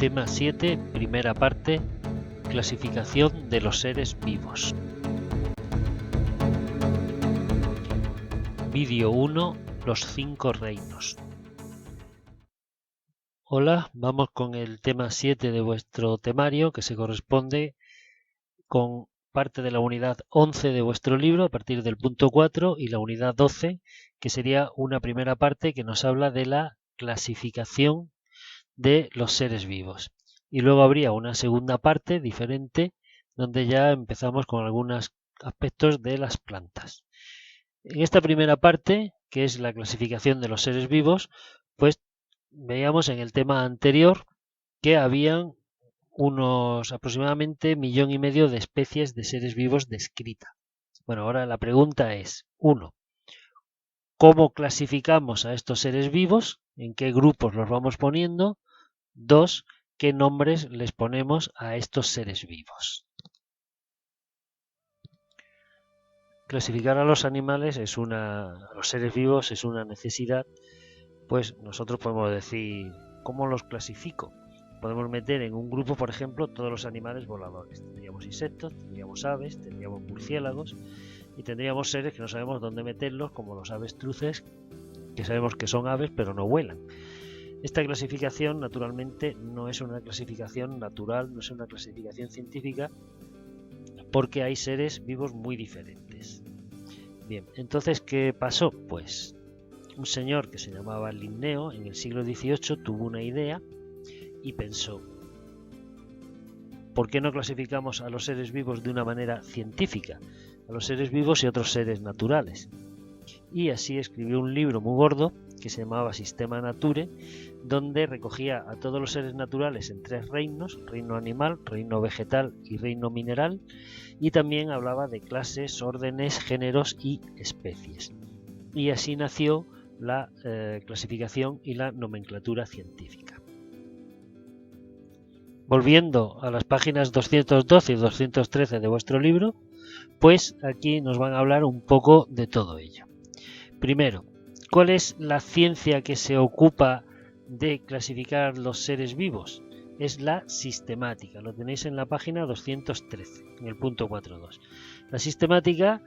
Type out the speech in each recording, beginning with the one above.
Tema 7, primera parte, clasificación de los seres vivos. Vídeo 1, los 5 reinos. Hola, vamos con el tema 7 de vuestro temario, que se corresponde con parte de la unidad 11 de vuestro libro, a partir del punto 4, y la unidad 12, que sería una primera parte que nos habla de la clasificación de los seres vivos. Y luego habría una segunda parte diferente, donde ya empezamos con algunos aspectos de las plantas. En esta primera parte, que es la clasificación de los seres vivos, pues veíamos en el tema anterior que habían unos aproximadamente 1,5 millones de especies de seres vivos descritas. Bueno, ahora la pregunta es, 1. ¿Cómo clasificamos a estos seres vivos? ¿En qué grupos los vamos poniendo? 2. ¿Qué nombres les ponemos a estos seres vivos? Clasificar a los animales a los seres vivos es una necesidad, pues nosotros podemos decir, ¿cómo los clasifico? Podemos meter en un grupo, por ejemplo, todos los animales voladores. Tendríamos insectos, tendríamos aves, tendríamos murciélagos y tendríamos seres que no sabemos dónde meterlos, como los avestruces, que sabemos que son aves pero no vuelan. Esta clasificación, naturalmente, no es una clasificación natural, no es una clasificación científica, porque hay seres vivos muy diferentes. Bien, entonces, ¿qué pasó? Pues un señor que se llamaba Linneo en el siglo XVIII tuvo una idea y pensó, ¿por qué no clasificamos a los seres vivos de una manera científica? A los seres vivos y otros seres naturales. Y así escribió un libro muy gordo que se llamaba Systema Naturae, donde recogía a todos los seres naturales en 3 reinos, reino animal, reino vegetal y reino mineral, y también hablaba de clases, órdenes, géneros y especies. Y así nació la clasificación y la nomenclatura científica. Volviendo a las páginas 212 y 213 de vuestro libro, pues aquí nos van a hablar un poco de todo ello. Primero, ¿cuál es la ciencia que se ocupa de clasificar los seres vivos? Es la sistemática, lo tenéis en la página 213, en el punto 4.2. La sistemática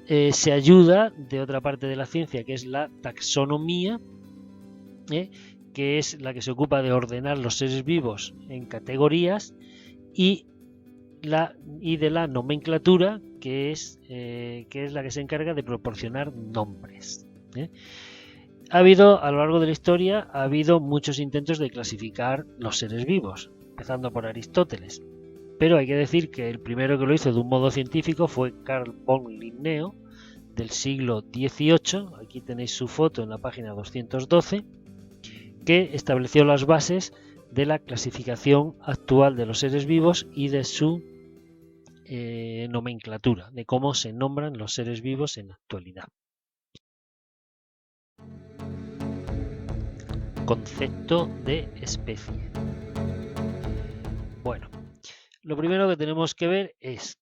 se ayuda de otra parte de la ciencia, que es la taxonomía, que es la que se ocupa de ordenar los seres vivos en categorías, y de la nomenclatura, que es la que se encarga de proporcionar nombres. A lo largo de la historia, ha habido muchos intentos de clasificar los seres vivos, empezando por Aristóteles. Pero hay que decir que el primero que lo hizo de un modo científico fue Carl von Linneo, del siglo XVIII. Aquí tenéis su foto en la página 212, que estableció las bases de la clasificación actual de los seres vivos y de su nomenclatura, de cómo se nombran los seres vivos en la actualidad. Concepto de especie. Bueno, lo primero que tenemos que ver es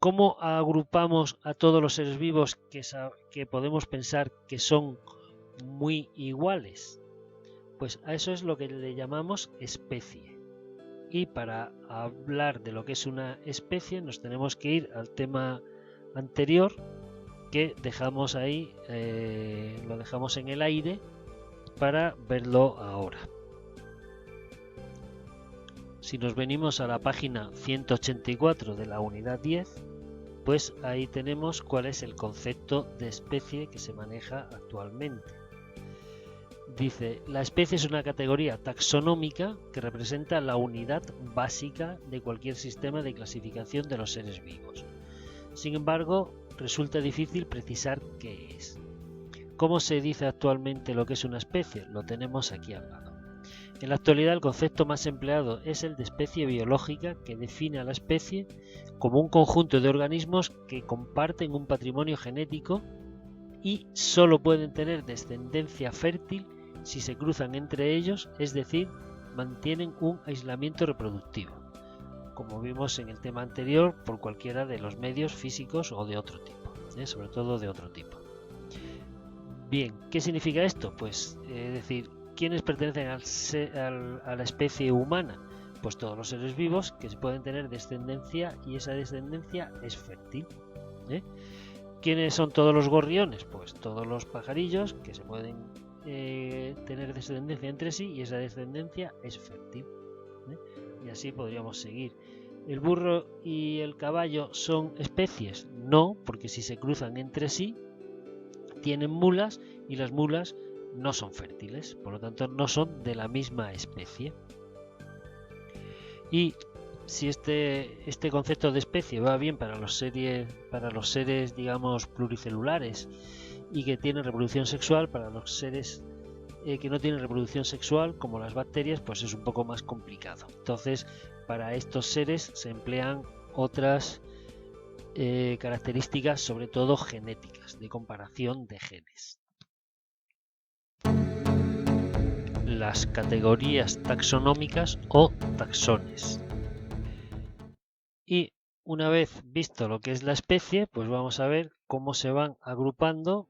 cómo agrupamos a todos los seres vivos que podemos pensar que son muy iguales. Pues a eso es lo que le llamamos especie. Y para hablar de lo que es una especie nos tenemos que ir al tema anterior, que dejamos ahí, lo dejamos en el aire para verlo ahora. Si nos venimos a la página 184 de la unidad 10, pues ahí tenemos cuál es el concepto de especie que se maneja actualmente. Dice, la especie es una categoría taxonómica que representa la unidad básica de cualquier sistema de clasificación de los seres vivos. Sin embargo, resulta difícil precisar qué es. ¿Cómo se dice actualmente lo que es una especie? Lo tenemos aquí al lado. En la actualidad el concepto más empleado es el de especie biológica, que define a la especie como un conjunto de organismos que comparten un patrimonio genético y solo pueden tener descendencia fértil si se cruzan entre ellos, es decir, mantienen un aislamiento reproductivo, como vimos en el tema anterior, por cualquiera de los medios físicos o de otro tipo, sobre todo de otro tipo. Bien, ¿qué significa esto? Pues decir ¿quiénes pertenecen a la especie humana? Pues todos los seres vivos que pueden tener descendencia y esa descendencia es fértil. ¿Quiénes son todos los gorriones? Pues todos los pajarillos que se pueden tener descendencia entre sí y esa descendencia es fértil. Y así podríamos seguir. ¿El burro y el caballo son especies? No, porque si se cruzan entre sí tienen mulas y las mulas no son fértiles, por lo tanto no son de la misma especie. Y si este concepto de especie va bien para los seres, digamos, pluricelulares y que tienen reproducción sexual, para los seres que no tienen reproducción sexual, como las bacterias, pues es un poco más complicado. Entonces, para estos seres se emplean otras características, sobre todo genéticas, de comparación de genes. Las categorías taxonómicas o taxones. Y una vez visto lo que es la especie, pues vamos a ver cómo se van agrupando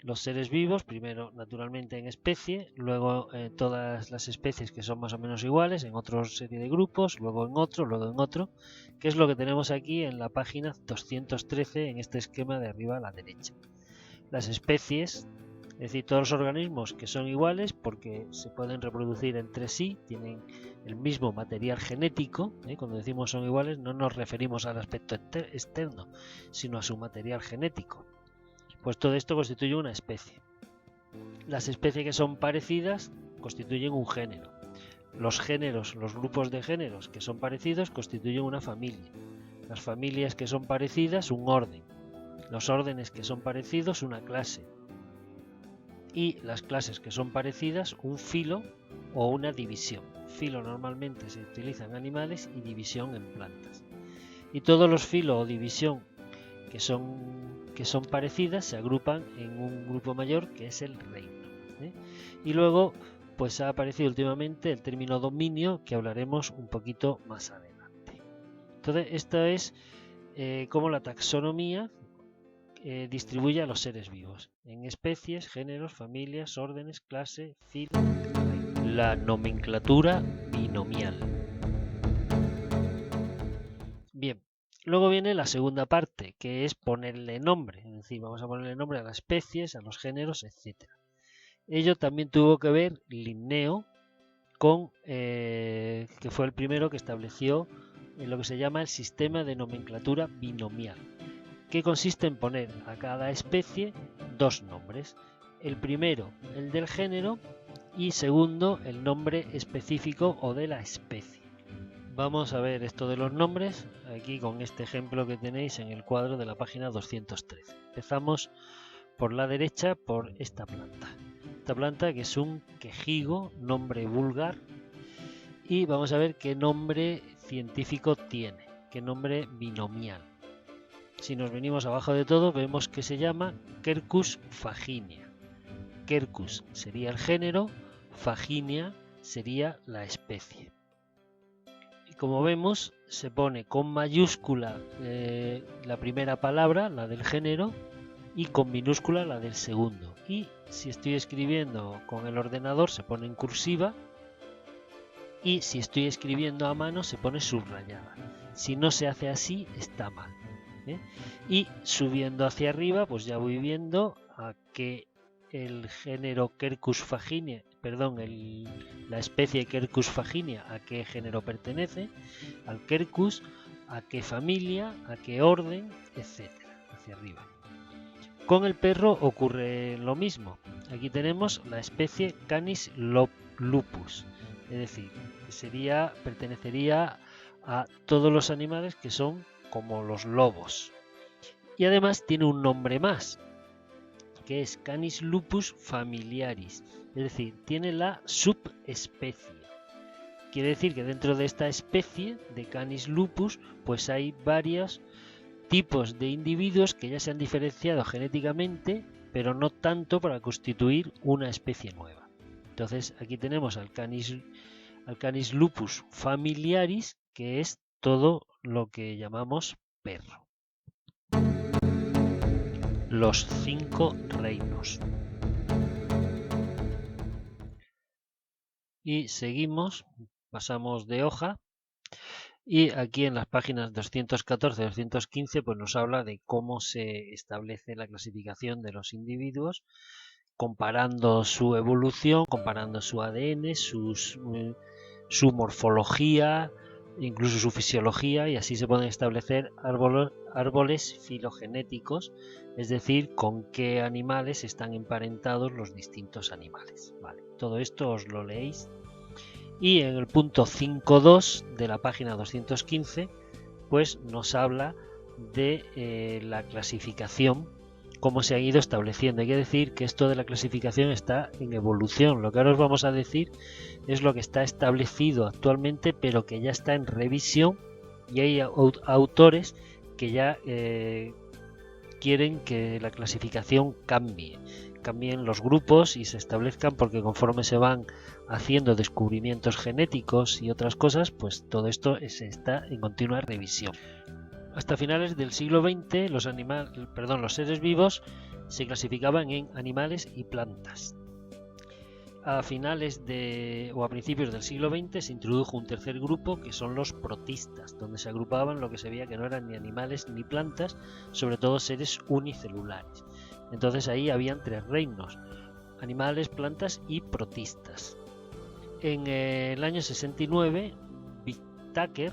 los seres vivos, primero naturalmente en especie, luego todas las especies que son más o menos iguales en otra serie de grupos, luego en otro, que es lo que tenemos aquí en la página 213 en este esquema de arriba a la derecha. Las especies, es decir, todos los organismos que son iguales porque se pueden reproducir entre sí, tienen el mismo material genético, cuando decimos son iguales no nos referimos al aspecto externo, sino a su material genético. Pues todo esto constituye una especie. Las especies que son parecidas constituyen un género. Los géneros, los grupos de géneros que son parecidos constituyen una familia. Las familias que son parecidas, un orden. Los órdenes que son parecidos, una clase. Y las clases que son parecidas, un filo o una división. Filo normalmente se utiliza en animales y división en plantas. Y todos los filos o división que son parecidas se agrupan en un grupo mayor que es el reino. Y luego pues ha aparecido últimamente el término dominio, que hablaremos un poquito más adelante. Entonces esto es cómo la taxonomía distribuye a los seres vivos en especies, géneros, familias, órdenes, clase, filo, reino. La nomenclatura binomial. Bien. Luego viene la segunda parte, que es ponerle nombre, es decir, vamos a ponerle nombre a las especies, a los géneros, etc. Ello también tuvo que ver Linneo, que fue el primero que estableció lo que se llama el sistema de nomenclatura binomial, que consiste en poner a cada especie dos nombres. El primero, el del género, y segundo, el nombre específico o de la especie. Vamos a ver esto de los nombres aquí con este ejemplo que tenéis en el cuadro de la página 213. Empezamos por la derecha por esta planta. Esta planta que es un quejigo, nombre vulgar, y vamos a ver qué nombre científico tiene, qué nombre binomial. Si nos venimos abajo de todo vemos que se llama Quercus faginia. Quercus sería el género, faginia sería la especie. Como vemos, se pone con mayúscula la primera palabra, la del género, y con minúscula la del segundo. Y si estoy escribiendo con el ordenador se pone en cursiva, y si estoy escribiendo a mano se pone subrayada. Si no se hace así, está mal. Y subiendo hacia arriba, pues ya voy viendo a que el género Quercus faginia, la especie Quercus faginia, a qué género pertenece, al Quercus, a qué familia, a qué orden, etcétera, hacia arriba. Con el perro ocurre lo mismo. Aquí tenemos la especie Canis lupus, es decir, pertenecería a todos los animales que son como los lobos. Y además tiene un nombre más, que es Canis lupus familiaris, es decir, tiene la subespecie. Quiere decir que dentro de esta especie de Canis lupus, pues hay varios tipos de individuos que ya se han diferenciado genéticamente, pero no tanto para constituir una especie nueva. Entonces aquí tenemos al Canis lupus familiaris, que es todo lo que llamamos perro. Los 5 reinos. Y seguimos, pasamos de hoja. Y aquí en las páginas 214-215 pues nos habla de cómo se establece la clasificación de los individuos, comparando su evolución, comparando su ADN, su morfología, incluso su fisiología, y así se pueden establecer árboles filogenéticos, es decir, con qué animales están emparentados los distintos animales. Vale, todo esto os lo leéis. Y en el punto 5.2 de la página 215 pues nos habla de la clasificación, cómo se ha ido estableciendo. Hay que decir que esto de la clasificación está en evolución. Lo que ahora os vamos a decir es lo que está establecido actualmente, pero que ya está en revisión, y hay autores que ya quieren que la clasificación cambien los grupos y se establezcan, porque conforme se van haciendo descubrimientos genéticos y otras cosas, pues todo esto está en continua revisión. Hasta finales del siglo XX los seres vivos se clasificaban en animales y plantas. A finales o a principios del siglo XX se introdujo un tercer grupo, que son los protistas, donde se agrupaban lo que se veía que no eran ni animales ni plantas, sobre todo seres unicelulares. Entonces ahí habían tres reinos: animales, plantas y protistas. En el año 69, Whittaker,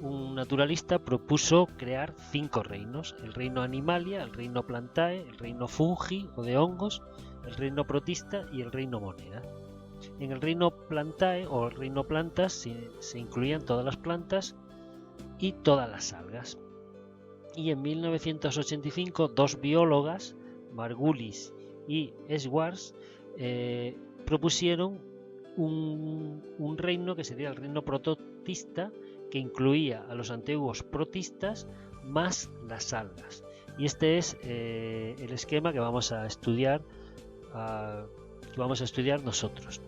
un naturalista, propuso crear 5 reinos: el reino Animalia, el reino Plantae, el reino Fungi o de hongos, el reino Protista y el reino Monera. En el reino Plantae o el reino Plantas se incluían todas las plantas y todas las algas. Y en 1985 dos biólogas, Margulis y Schwartz, propusieron un reino que sería el reino protista, que incluía a los antiguos protistas más las algas. Y este es el esquema que vamos a estudiar nosotros.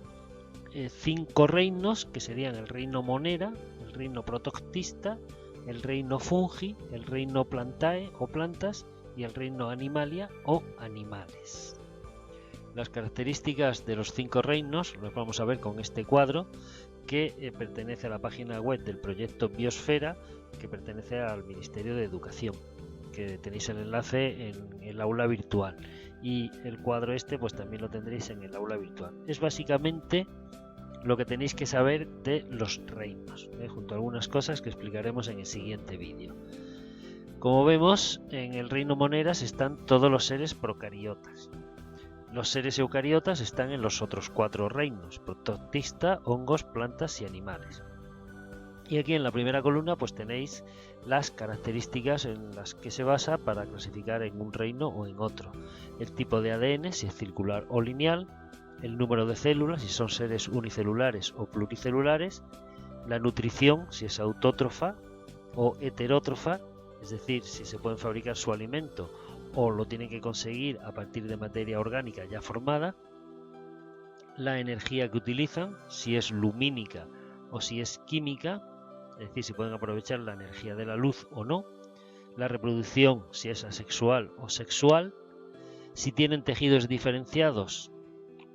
5 reinos, que serían el reino Monera, el reino protoctista, el reino Fungi, el reino Plantae o plantas y el reino Animalia o animales. Las características de los 5 reinos los vamos a ver con este cuadro, que pertenece a la página web del proyecto Biosfera, que pertenece al Ministerio de Educación, que tenéis el enlace en el aula virtual, y el cuadro este pues también lo tendréis en el aula virtual. Es básicamente lo que tenéis que saber de los reinos, junto a algunas cosas que explicaremos en el siguiente vídeo. Como vemos, en el reino Moneras están todos los seres procariotas. Los seres eucariotas están en los otros 4 reinos: protista, hongos, plantas y animales. Y aquí en la primera columna pues tenéis las características en las que se basa para clasificar en un reino o en otro: el tipo de ADN, si es circular o lineal, el número de células, si son seres unicelulares o pluricelulares, la nutrición, si es autótrofa o heterótrofa, es decir, si se pueden fabricar su alimento o lo tienen que conseguir a partir de materia orgánica ya formada, la energía que utilizan, si es lumínica o si es química, es decir, si pueden aprovechar la energía de la luz o no, la reproducción, si es asexual o sexual, si tienen tejidos diferenciados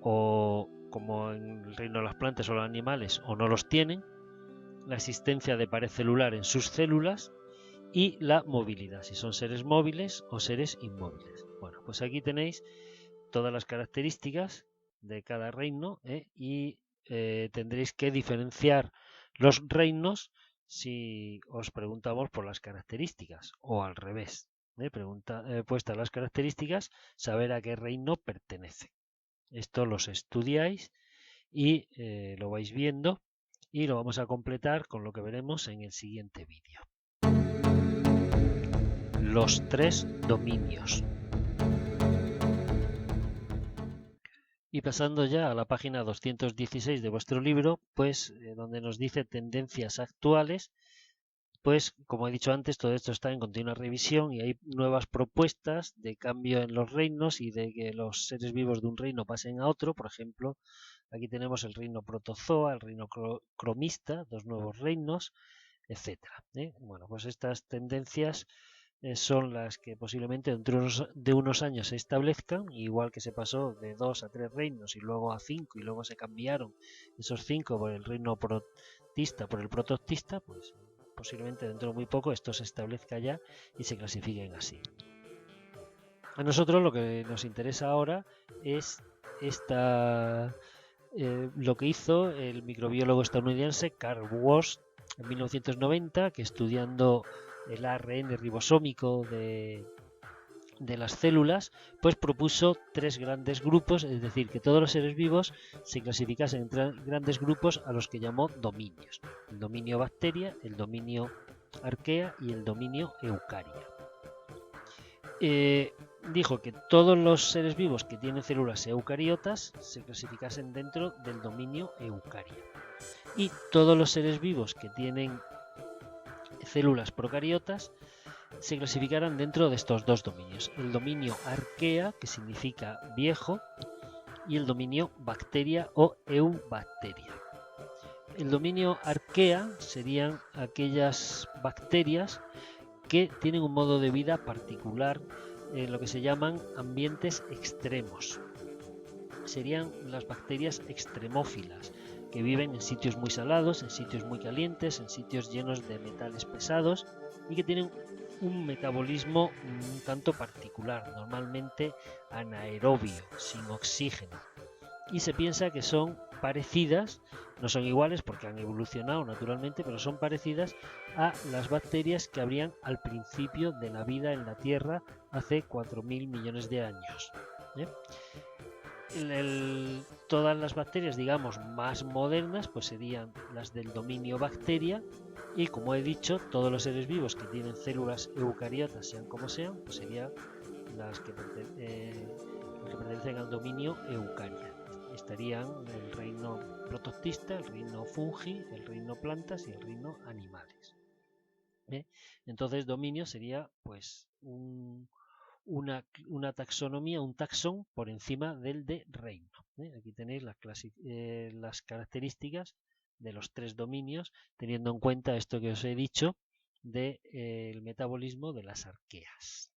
o, como en el reino de las plantas o los animales, o no los tienen, la existencia de pared celular en sus células y la movilidad, si son seres móviles o seres inmóviles. Bueno, pues aquí tenéis todas las características de cada reino, y tendréis que diferenciar los reinos si os preguntamos por las características, o al revés, puestas las características, saber a qué reino pertenece. Esto los estudiáis y lo vais viendo, y lo vamos a completar con lo que veremos en el siguiente vídeo. Los 3 dominios. Y pasando ya a la página 216 de vuestro libro, pues donde nos dice tendencias actuales, pues como he dicho antes, todo esto está en continua revisión y hay nuevas propuestas de cambio en los reinos y de que los seres vivos de un reino pasen a otro. Por ejemplo, aquí tenemos el reino protozoa, el reino cromista, 2 nuevos reinos, etcétera. Bueno, pues estas tendencias son las que posiblemente dentro de unos años se establezcan, igual que se pasó de 2 a 3 reinos y luego a 5 y luego se cambiaron esos 5 por el reino protista, por el protoctista, pues posiblemente dentro de muy poco esto se establezca ya y se clasifiquen así. A nosotros lo que nos interesa ahora es lo que hizo el microbiólogo estadounidense Carl Woese en 1990, que estudiando el ARN ribosómico de las células, pues propuso 3 grandes grupos, es decir, que todos los seres vivos se clasificasen en grandes grupos a los que llamó dominios: el dominio bacteria, el dominio arquea y el dominio eucaria. Dijo que todos los seres vivos que tienen células eucariotas se clasificasen dentro del dominio eucaria, y todos los seres vivos que tienen células procariotas se clasificaran dentro de estos dos dominios: el dominio arquea, que significa viejo, y el dominio bacteria o eubacteria. El dominio arquea serían aquellas bacterias que tienen un modo de vida particular en lo que se llaman ambientes extremos. Serían las bacterias extremófilas, que viven en sitios muy salados, en sitios muy calientes, en sitios llenos de metales pesados y que tienen un metabolismo un tanto particular, normalmente anaerobio, sin oxígeno. Y se piensa que son parecidas, no son iguales porque han evolucionado naturalmente, pero son parecidas a las bacterias que habrían al principio de la vida en la Tierra hace 4.000 millones de años. Todas las bacterias, digamos, más modernas, pues serían las del dominio bacteria, y como he dicho, todos los seres vivos que tienen células eucariotas, sean como sean, pues serían las que pertenecen al dominio eucaria. Estarían el reino protoctista, el reino fungi, el reino plantas y el reino animales. Entonces dominio sería pues una taxonomía, un taxón por encima del de reino. Aquí tenéis las características de los 3 dominios, teniendo en cuenta esto que os he dicho del metabolismo de las arqueas.